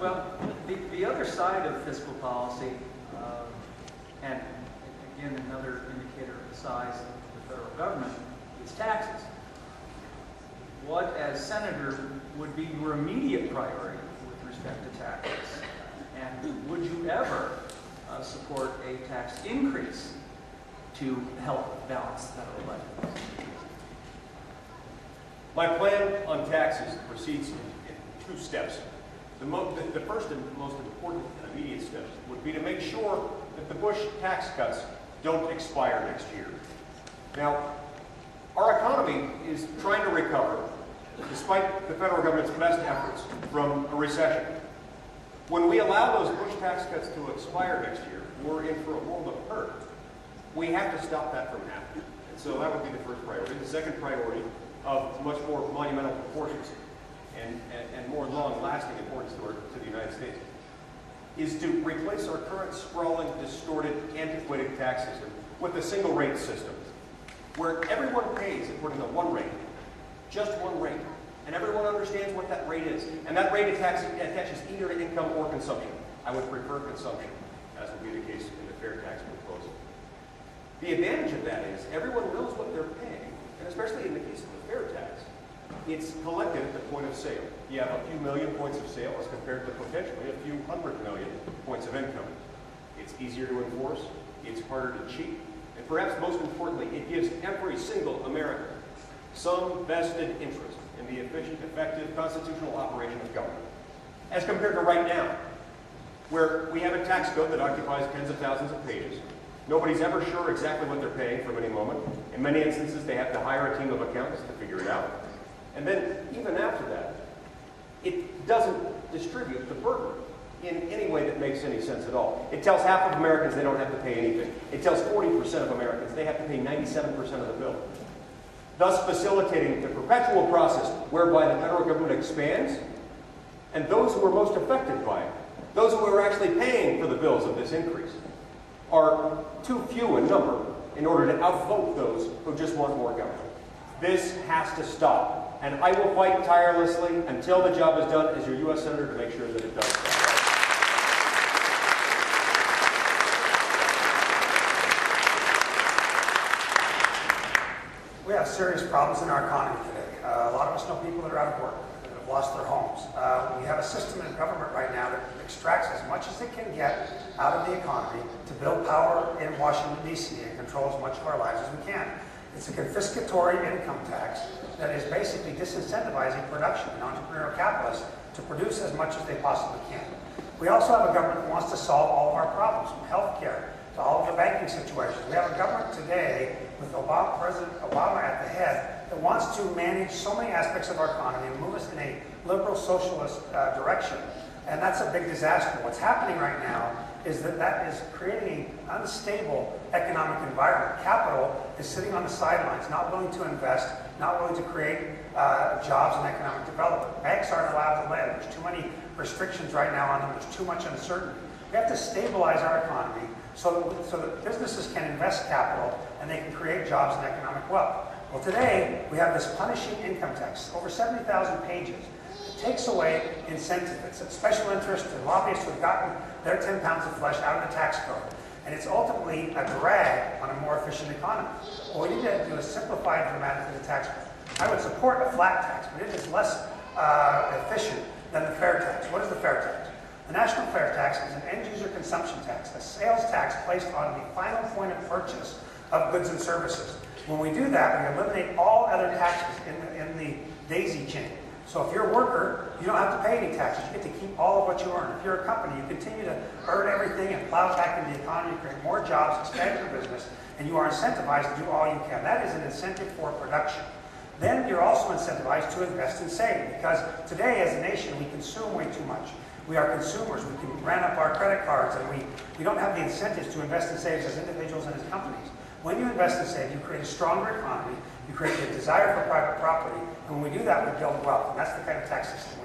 Well, the other side of fiscal policy, and again, another indicator of the size of the federal government, is taxes. What, as senator, would be your immediate priority with respect to taxes? And would you ever support a tax increase to help balance the federal budget? My plan on taxes proceeds in two steps. The first and most important and immediate steps would be to make sure that the Bush tax cuts don't expire next year. Now, our economy is trying to recover, despite the federal government's best efforts, from a recession. When we allow those Bush tax cuts to expire next year, we're in for a world of hurt. We have to stop that from happening. And so that would be the first priority. The second priority, of much more monumental proportions and more long-lasting importance to the United States, is to replace our current sprawling, distorted, antiquated tax system with a single rate system, where everyone pays according to one rate, just one rate, and everyone understands what that rate is. And that rate attaches either to income or consumption. I would prefer consumption, as would be the case in the fair tax proposal. The advantage of that is everyone knows what they're paying, and especially in the case of the fair tax, it's collected at the point of sale. You have a few million points of sale as compared to potentially a few 100 million points of income. It's easier to enforce, it's harder to cheat, and perhaps most importantly, it gives every single American some vested interest in the efficient, effective, constitutional operation of government. As compared to right now, where we have a tax code that occupies tens of thousands of pages. Nobody's ever sure exactly what they're paying from any moment. In many instances, they have to hire a team of accountants to figure it out. And then, even after that, it doesn't distribute the burden in any way that makes any sense at all. It tells half of Americans they don't have to pay anything. It tells 40% of Americans they have to pay 97% of the bill, thus facilitating the perpetual process whereby the federal government expands, and those who are most affected by it, those who are actually paying for the bills of this increase, are too few in number in order to outvote those who just want more government. This has to stop, and I will fight tirelessly until the job is done as your U.S. Senator to make sure that it does stop. We have serious problems in our economy today. A lot of us know people that are out of work, that have lost their homes. We have a system in government right now that extracts as much as it can get out of the economy to build power in Washington, D.C. and control as much of our lives as we can. It's a confiscatory income tax that is basically disincentivizing production and entrepreneurial capitalists to produce as much as they possibly can. We also have a government that wants to solve all of our problems, from health care to all of the banking situations. We have a government today with President Obama at the head that wants to manage so many aspects of our economy and move us in a liberal socialist direction. And that's a big disaster. What's happening right now is that is creating an unstable economic environment. Capital is sitting on the sidelines, not willing to invest, not willing to create jobs and economic development. Banks aren't allowed to lend. There's too many restrictions right now on them. There's too much uncertainty. We have to stabilize our economy so that businesses can invest capital and they can create jobs and economic wealth. Well, today we have this punishing income tax, over 70,000 pages. It takes away incentive. It's a special interest to lobbyists who have gotten their 10 pounds of flesh out of the tax code. And it's ultimately a drag on a more efficient economy. What we need to do is simplify and dramatically the tax code. I would support a flat tax, but it is less efficient than the fair tax. What is the fair tax? The national fair tax is an end-user consumption tax, a sales tax placed on the final point of purchase of goods and services. When we do that, we eliminate all other taxes in the daisy chain. So if you're a worker, you don't have to pay any taxes. You get to keep all of what you earn. If you're a company, you continue to earn everything and plow back into the economy, create more jobs, expand your business, and you are incentivized to do all you can. That is an incentive for production. Then you're also incentivized to invest and save, because today as a nation we consume way too much. We are consumers. We can ramp up our credit cards, and we don't have the incentives to invest and save as individuals and as companies. When you invest and save, you create a stronger economy, you create a desire for private property, and when we do that, we build wealth, and that's the kind of tax system